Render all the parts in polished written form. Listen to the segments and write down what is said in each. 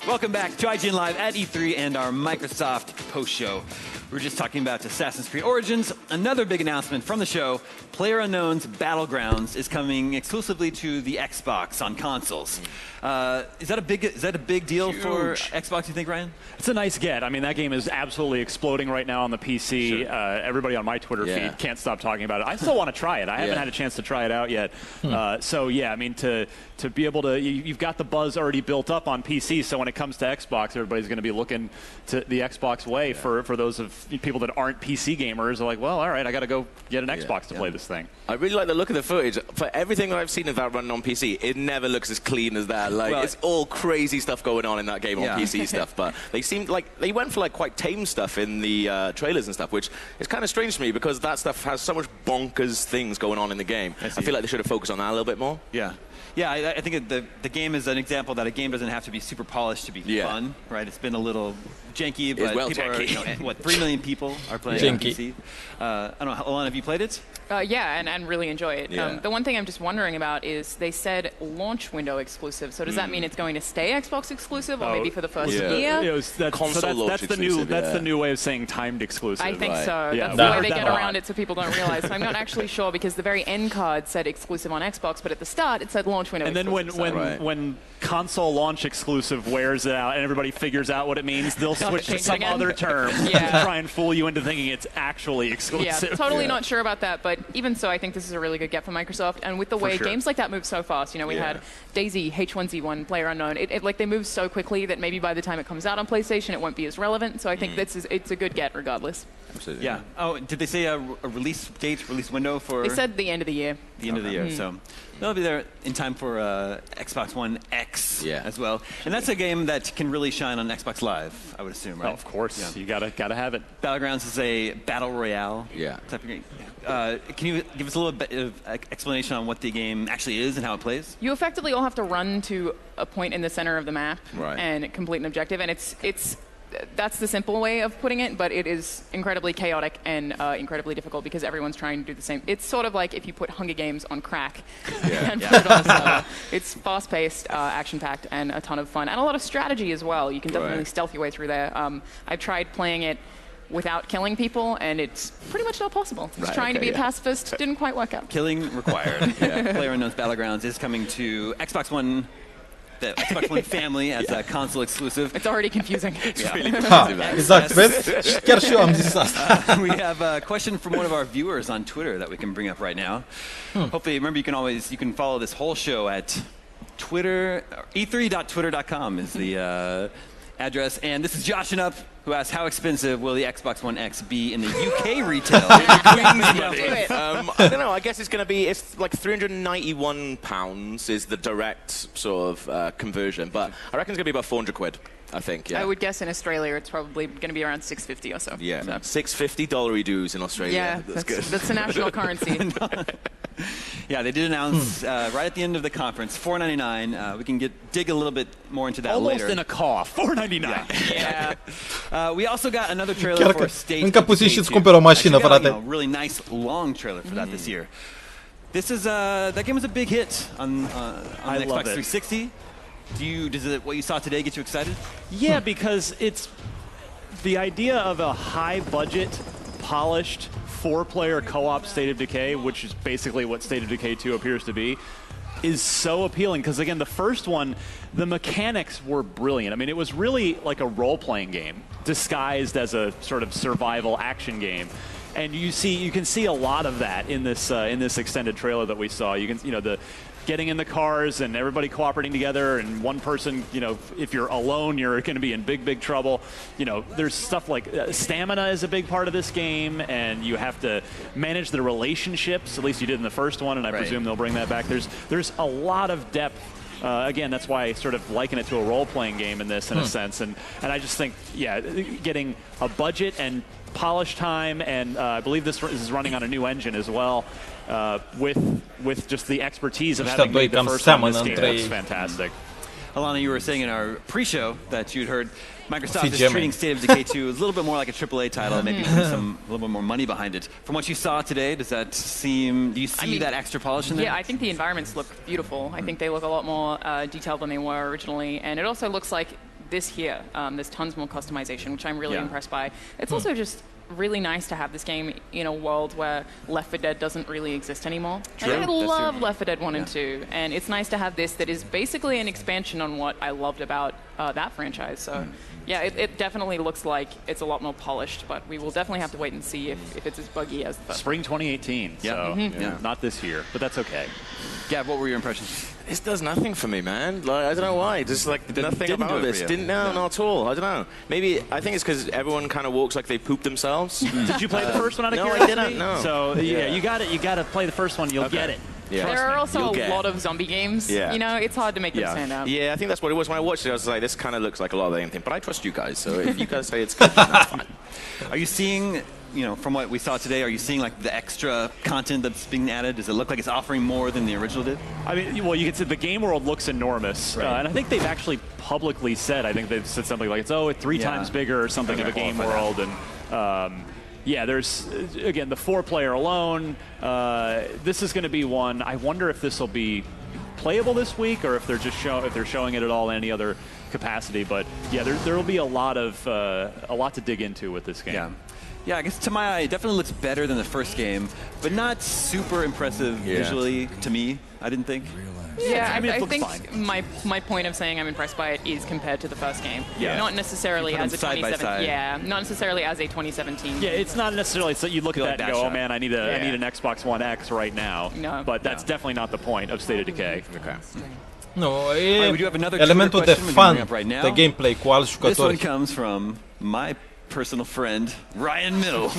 Welcome back to IGN Live at E3 and our Microsoft post-show. We were just talking about Assassin's Creed Origins. Another big announcement from the show, PlayerUnknown's Battlegrounds is coming exclusively to the Xbox on consoles. Is that a big deal for Xbox, you think, Ryan? It's a nice get. I mean, that game is absolutely exploding right now on the PC. Sure. Everybody on my Twitter feed can't stop talking about it. I still want to try it. I haven't had a chance to try it out yet. So, yeah, I mean, to be able to, you've got the buzz already built up on PC, so when it comes to Xbox, everybody's going to be looking to the Xbox way for those of people that aren't PC gamers. Are like, well, all right, I got to go get an Xbox to play this thing. I really like the look of the footage. For everything that I've seen of that running on PC, it never looks as clean as that. Like, it's all crazy stuff going on in that game on PC stuff. But they seemed like they went for like quite tame stuff in the trailers and stuff, which is kind of strange to me because that stuff has so much bonkers things going on in the game. I feel like they should have focused on that a little bit more. Yeah. Yeah, I think the game is an example that a game doesn't have to be super polished to be fun, right? It's been a little janky, but people are, what, 3 million people are playing on PC. I don't know, Alana, have you played it? Yeah, and really enjoy it. Yeah. The one thing I'm just wondering about is they said launch window exclusive. So does that mean it's going to stay Xbox exclusive, or maybe for the first year? That's the new way of saying timed exclusive. I think so. That's the way they get around it so people don't realize. So I'm not actually sure because the very end card said exclusive on Xbox, but at the start it said launch window exclusive. And then when console launch exclusive wears it out and everybody figures out what it means, they'll switch to some other term to try and fool you into thinking it's actually exclusive. Yeah, totally not sure about that, but even so, I think this is a really good get for Microsoft. And with the way games like that move so fast, you know, we had Daisy, H1Z1, PlayerUnknown. Like they move so quickly that maybe by the time it comes out on PlayStation, it won't be as relevant. So I think it's a good get regardless. Absolutely. Yeah. Oh, did they say a release date, release window for? They said the end of the year. The end of the year. So they'll be there in time for Xbox One X as well. And that's a game that can really shine on Xbox Live, I would assume, right? Oh, of course. You gotta have it. Battlegrounds is a battle royale type of game. Can you give us a little bit of explanation on what the game actually is and how it plays? You effectively all have to run to a point in the center of the map and complete an objective. And that's the simple way of putting it, but it is incredibly chaotic and incredibly difficult because everyone's trying to do the same. It's sort of like if you put Hunger Games on crack and put it on a server. It's fast-paced, action-packed, and a ton of fun. And a lot of strategy as well. You can definitely stealth your way through there. I've tried playing it without killing people, and it's pretty much not possible. Just trying to be a pacifist didn't quite work out. Killing required. PlayerUnknown's Battlegrounds is coming to Xbox One. The Xbox One family as a console exclusive. It's already confusing. Exakt, vezi? Chiar și eu am zis asta. We have a question from one of our viewers on Twitter that we can bring up right now. Hopefully, remember you can follow this whole show at Twitter. E3.twitter.com is the address. And this is Joshin Up, who asks, how expensive will the Xbox One X be in the UK retail? I don't know. I guess it's like £391 is the direct sort of conversion, but I reckon it's going to be about 400 quid. I think, I would guess in Australia it's probably going to be around $650 or so. Yeah, so. $650 dues in Australia. Yeah, that's good. That's the national currency. Yeah, they did announce right at the end of the conference, $499. We can dig a little bit more into that later. Almost in a cough, $499. Yeah. We also got another trailer for State încă puțin și îți cumperi o mașină, frate. Really nice long trailer for that this year. This is that game was a big hit on the Xbox 360. What you saw today get you excited? Yeah, because it's the idea of a high-budget, polished, 4-player co-op State of Decay, which is basically what State of Decay 2 appears to be, is so appealing. Because, again, the first one, the mechanics were brilliant. I mean, it was really like a role-playing game disguised as a sort of survival action game. And you can see a lot of that in this extended trailer that we saw. You can, getting in the cars and everybody cooperating together, and one person, if you're alone, you're going to be in big trouble. There's stuff like stamina is a big part of this game, and you have to manage the relationships. At least you did in the first one, and I presume they'll bring that back. There's a lot of depth. Again, that's why I sort of liken it to a role-playing game in this, in a sense. And I just think, getting a budget and polish time, and I believe this is running on a new engine as well, with just the expertise of having made the first one. This game looks fantastic. Alana, you were saying in our pre-show that you'd heard Microsoft is treating State of Decay 2 as a little bit more like a AAA title, maybe putting a little bit more money behind it. From what you saw today, do you see that extra polish in there? Yeah, I think the environments look beautiful. I think they look a lot more detailed than they were originally, and it also looks like this here, there's tons more customization, which I'm really impressed by. It's also just really nice to have this game in a world where Left 4 Dead doesn't really exist anymore. True. I love Left 4 Dead 1 and 2, and it's nice to have this that is basically an expansion on what I loved about that franchise. So, yeah, it definitely looks like it's a lot more polished, but we will definitely have to wait and see if it's as buggy as the first. Spring 2018, so not this year, but that's okay. Gab, what were your impressions? This does nothing for me, man. Like, I don't know why. Just like nothing about this. No, not at all. I don't know. Maybe I think it's because everyone kind of walks like they pooped themselves. Did you play the first one out of curiosity? No, I didn't. No. So yeah, you got it. You got to play the first one. You'll get it. Yeah. There are also a lot of zombie games. Yeah. You know, it's hard to make them stand out. Yeah, I think that's what it was. When I watched it, I was like, this kind of looks like a lot of the same thing. But I trust you guys, so if you guys say it's good, that's fine. Are you seeing, you know, from what we saw today, are you seeing like the extra content that's being added? Does it look like it's offering more than the original did? I mean, well, you can see the game world looks enormous, and I think they've actually publicly said, I think they've said something like, it's 3 times bigger or something of a game world, and yeah, there's, again, the 4-player alone. This is going to be one. I wonder if this will be playable this week or if they're just showing it at all in any other capacity. But yeah, there will be a lot to dig into with this game. Yeah, I guess to my eye, it definitely looks better than the first game, but not super impressive visually to me, I didn't think. Yeah, I think fine. my point of saying I'm impressed by it is compared to the first game. Yeah. Not necessarily as a side by side. 2017. Yeah, not necessarily as a 2017. Yeah, it's not necessarily so you look at that and go, oh man, I need an Xbox One X right now. No. But that's definitely not the point of State of Decay. Okay. Nu, we do have another elementul de question fun, right now. de gameplay cu alți This one jucători. comes from my personal friend, Ryan Mill.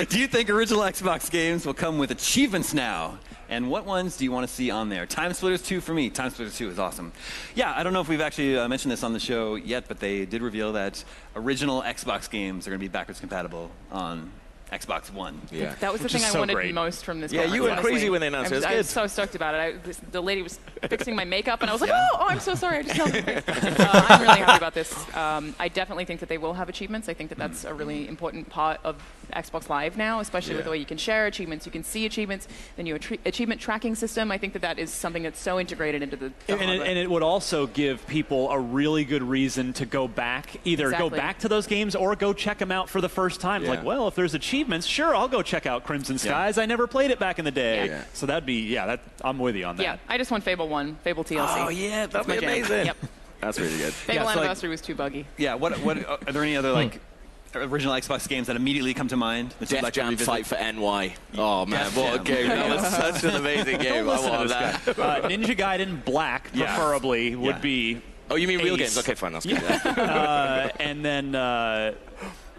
Do you think original Xbox games will come with achievements now? And what ones do you want to see on there? Time Splitters 2 for me. Time Splitters 2 is awesome. Yeah, I don't know if we've actually mentioned this on the show yet, but they did reveal that original Xbox games are going to be backwards compatible on Xbox One. Yeah. That was the thing I wanted most from this conference, you went honestly. crazy when they announced it. I was so stoked about it. The lady was fixing my makeup, and I was like, oh, I'm so sorry. I just I'm really happy about this. I definitely think that they will have achievements. I think that that's a really important part of Xbox Live now, especially with the way you can share achievements, you can see achievements, the new achievement tracking system. I think that that is something that's so integrated into the and it would also give people a really good reason to go back, either go back to those games or go check them out for the first time. Like, well, if there's achievements, sure, I'll go check out Crimson Skies. I never played it back in the day. So that'd be, I'm with you on that. Yeah, I just want Fable 1, Fable TLC. Oh, yeah, that'd be amazing. Yep. That's really good. Fable Anniversary was too buggy. Yeah, what are there any other, like, original Xbox games that immediately come to mind? Def Jam Fight for NY. Oh man, what a game. That was such an amazing game. I want that. Ninja Gaiden Black, preferably, would be... Oh, you mean real games? Okay, fine. That's good. And then...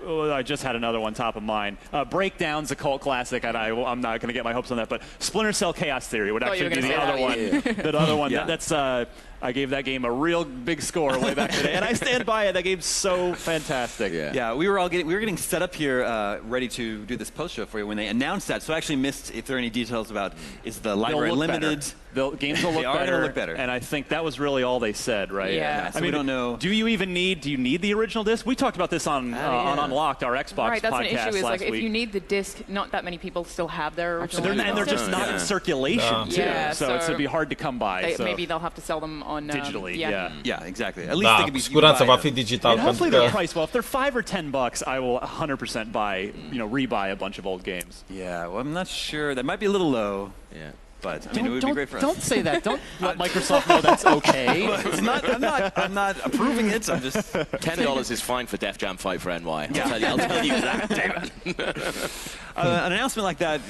I just had another one top of mind. Breakdown's a cult classic, and I'm not going to get my hopes on that, but Splinter Cell Chaos Theory would actually be the other one. The other one. That's I gave that game a real big score way back today, and I stand by it. That game's so fantastic. Yeah, we were getting set up here, ready to do this post show for you when they announced that. So I actually missed if there are any details about is the library limited. The games will look better, and I think that was really all they said, right? Yeah. So I mean, we don't know. Do you need the original disc? We talked about this on Unlocked, our Xbox that's podcast an issue. Is last like week. if you need the disc, not that many people still have their original. And they're just not in circulation too. So it'd be hard to come by. Maybe they'll have to sell them on digitally. Yeah, exactly. At least they could be. Cu siguranță va fi digital. And hopefully they're priced well. If they're $5 or $10, I will 100% buy, rebuy a bunch of old games. Yeah, well, I'm not sure. That might be a little low. Yeah. But I mean, it would be great for us. Don't say that. Don't let Microsoft know that's okay. I'm not approving it. I'm just $10 is fine for Def Jam Fight for NY. I'll tell you that. Damn it. An announcement like that,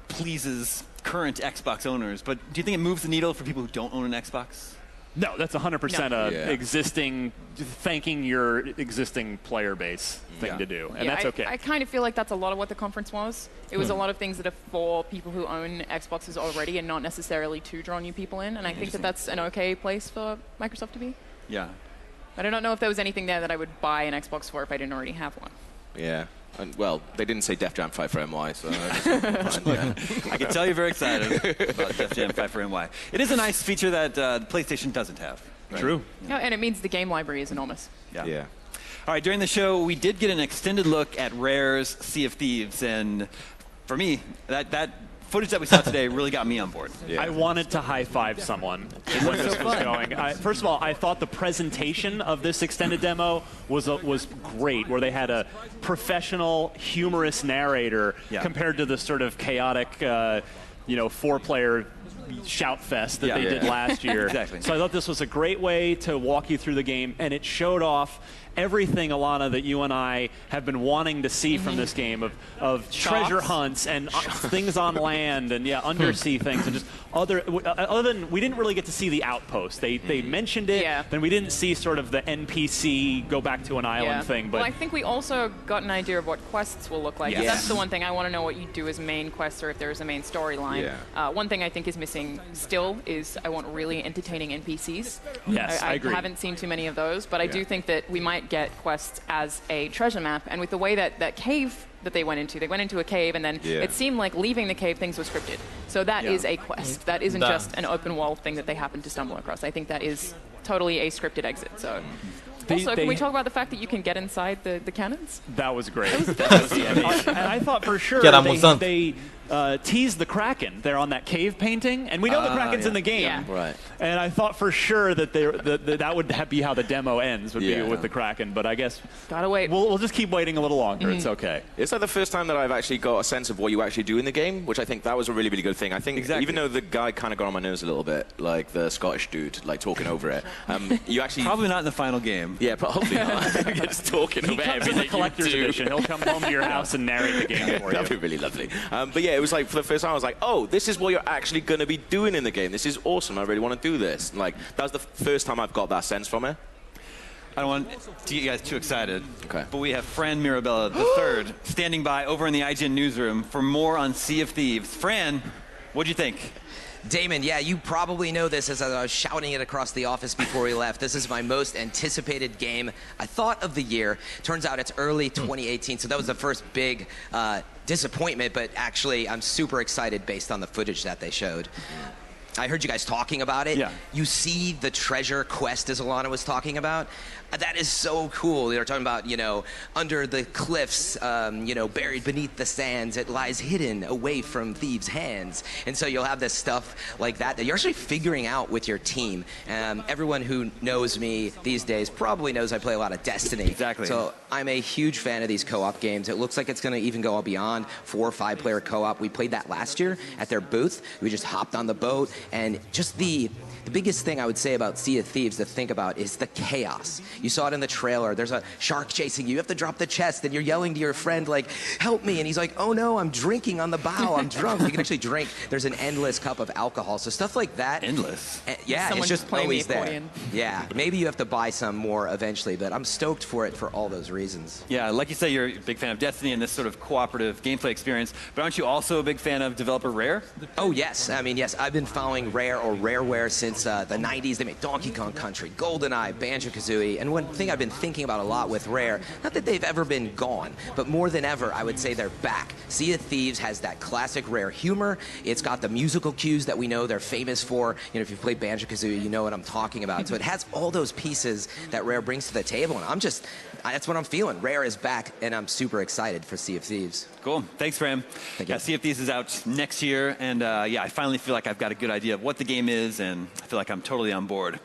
pleases current Xbox owners. But do you think it moves the needle for people who don't own an Xbox? No, that's 100% existing, thanking your existing player base thing to do, and that's okay. I kind of feel like that's a lot of what the conference was. It was a lot of things that are for people who own Xboxes already and not necessarily to draw new people in, and I think that that's an okay place for Microsoft to be. Yeah. But I don't know if there was anything there that I would buy an Xbox for if I didn't already have one. Yeah. And, well, they didn't say Def Jam Fight for NY, so I can tell you're very excited about Def Jam Fight for NY. It is a nice feature that PlayStation doesn't have. Right? True. Yeah, and it means the game library is enormous. Yeah. All right, during the show, we did get an extended look at Rare's Sea of Thieves, and for me, that footage that we saw today really got me on board. Yeah. I wanted to high-five someone when this was going. First of all, I thought the presentation of this extended demo was great, where they had a professional, humorous narrator compared to the sort of chaotic, four-player shout fest that they did last year. Exactly. So I thought this was a great way to walk you through the game, and it showed off everything, Alana, that you and I have been wanting to see from this game of treasure hunts and things on land and undersea things and just other than we didn't really get to see the outpost. They mentioned it, then we didn't see sort of the NPC go back to an island thing. But well, I think we also got an idea of what quests will look like. That's the one thing I want to know what you do as main quests or if there's a main storyline. One thing I think is missing still is I want really entertaining NPCs. Yes, I agree. I haven't seen too many of those, but I do think that we might get quests as a treasure map, and with the way that cave that they went into a cave, and then it seemed like leaving the cave things were scripted. So that is a quest. That isn't just an open world thing that they happen to stumble across. I think that is totally a scripted exit. So. Also, can we talk about the fact that you can get inside the cannons? That was great. And I thought for sure they teased the Kraken there on that cave painting, and we know the Kraken's in the game. Right. And I thought for sure that that would be how the demo ends, would be with the Kraken. But I guess gotta wait. We'll just keep waiting a little longer. It's okay. It's like the first time that I've actually got a sense of what you actually do in the game, which I think that was a really, really good thing. I think even though the guy kind of got on my nerves a little bit, like the Scottish dude, like talking over it, you actually probably not in the final game. Yeah, but hopefully not. Just talking over everything. The collector's edition. He'll come home to your house and narrate the game for you. That'd be really lovely. But yeah, it was like for the first time I was like, oh, this is what you're actually going to be doing in the game. This is awesome. I really want to do this. And like that was the first time I've got that sense from it. I don't want to get you guys too excited, but we have Fran Mirabella III standing by over in the IGN newsroom for more on Sea of Thieves. Fran, what'd you think? Damon, yeah, you probably know this as I was shouting it across the office before we left. This is my most anticipated game, I thought, of the year. Turns out it's early 2018, so that was the first big disappointment, but actually I'm super excited based on the footage that they showed. I heard you guys talking about it. Yeah. You see the treasure quest, as Alana was talking about. That is so cool. They're talking about, under the cliffs, buried beneath the sands, it lies hidden away from thieves' hands. And so you'll have this stuff like that you're actually figuring out with your team. Everyone who knows me these days probably knows I play a lot of Destiny. Exactly. So I'm a huge fan of these co-op games. It looks like it's going to even go beyond 4 or 5 player co-op. We played that last year at their booth. We just hopped on the boat, and just the biggest thing I would say about Sea of Thieves to think about is the chaos. You saw it in the trailer. There's a shark chasing you. You have to drop the chest, and you're yelling to your friend, like, help me. And he's like, oh, no, I'm drinking on the bow. I'm drunk. You can actually drink. There's an endless cup of alcohol. So stuff like that. Endless? Yeah, Someone it's just playing always the there. accordion. Yeah, maybe you have to buy some more eventually, but I'm stoked for it for all those reasons. Yeah, like you say, you're a big fan of Destiny and this sort of cooperative gameplay experience, but aren't you also a big fan of developer Rare? Oh, yes. I mean, yes, I've been following Rare or Rareware since the 90s. They made Donkey Kong Country, GoldenEye, Banjo-Kazooie, and one thing I've been thinking about a lot with Rare, not that they've ever been gone, but more than ever, I would say they're back. Sea of Thieves has that classic Rare humor. It's got the musical cues that we know they're famous for. If you've played Banjo-Kazooie, you know what I'm talking about. So it has all those pieces that Rare brings to the table, and that's what I'm feeling. Rare is back, and I'm super excited for Sea of Thieves. Cool. Thanks, Fran. Thank you. Sea of Thieves is out next year, and I finally feel like I've got a good idea of what the game is, and I feel like I'm totally on board.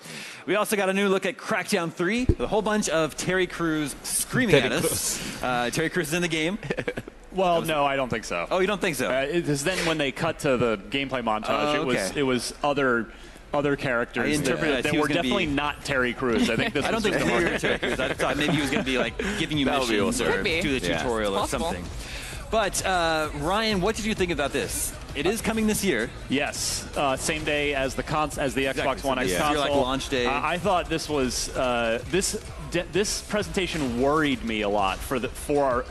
We also got a new look at Crackdown 3 with a whole bunch of Terry Crews screaming at us. Terry Crews is in the game. Well, no, I don't think so. Oh, you don't think so? Because then when they cut to the gameplay montage, it was other characters that were definitely not Terry Crews. I think this I don't think it was Terry Crews. I thought maybe he was going to be like giving you missions or do the tutorial or something. But Ryan, what did you think about this? It is coming this year. Yes, same day as the Xbox One X console. Like launch day. I thought this was this presentation worried me a lot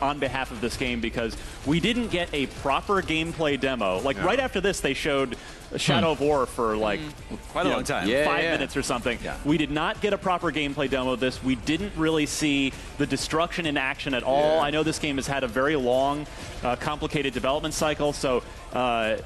on behalf of this game because we didn't get a proper gameplay demo. Like right after this, they showed Shadow of War for like quite a long time, 5 minutes or something. Yeah. We did not get a proper gameplay demo of this. We didn't really see the destruction in action at all. Yeah. I know this game has had a very long, complicated development cycle, so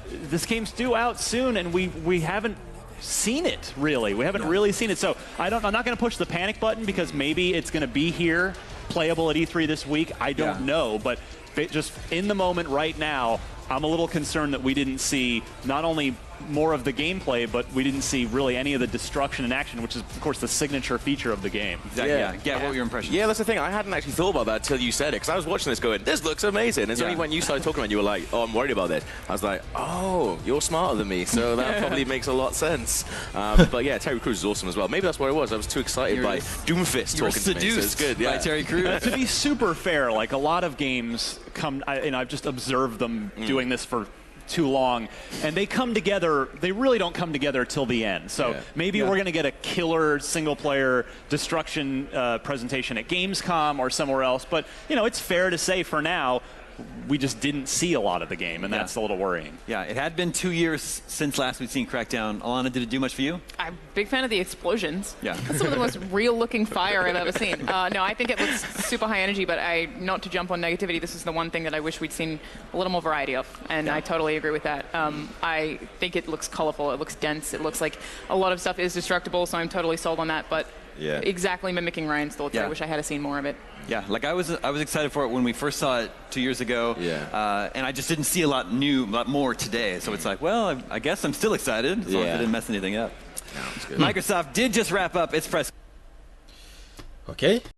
this game's due out soon, and we haven't seen it really. We haven't really seen it. So I'm not going to push the panic button because maybe it's going to be here, playable at E3 this week. I don't know, but just in the moment right now, I'm a little concerned that we didn't see not only more of the gameplay, but we didn't see really any of the destruction in action, which is, of course, the signature feature of the game. Exactly. Yeah. What were your impressions? Yeah, that's the thing. I hadn't actually thought about that until you said it, because I was watching this going, this looks amazing. It's only when you started talking about it, you were like, oh, I'm worried about this. I was like, oh, you're smarter than me, so that probably makes a lot of sense. But yeah, Terry Crews is awesome as well. Maybe that's what it was. I was too excited by Doomfist talking to me. So it's good. By Terry Crews. To be super fair, like a lot of games come, I've just observed them doing this for too long, and they come together. They really don't come together till the end. So maybe we're going to get a killer single-player destruction presentation at Gamescom or somewhere else. But you know, it's fair to say for now, we just didn't see a lot of the game, and that's a little worrying. Yeah, it had been 2 years since last we'd seen Crackdown. Alana, did it do much for you? I'm a big fan of the explosions. Yeah. That's some of the most real-looking fire I've ever seen. No, I think it looks super high energy, but not to jump on negativity, this is the one thing that I wish we'd seen a little more variety of, and I totally agree with that. I think it looks colorful, it looks dense, it looks like a lot of stuff is destructible, so I'm totally sold on that, but exactly mimicking Ryan's thoughts. I wish I had seen more of it. Yeah, like I was excited for it when we first saw it 2 years ago, and I just didn't see a lot more today. So it's like, well, I guess I'm still excited, as long as I didn't mess anything up. Microsoft did just wrap up its press. Okay.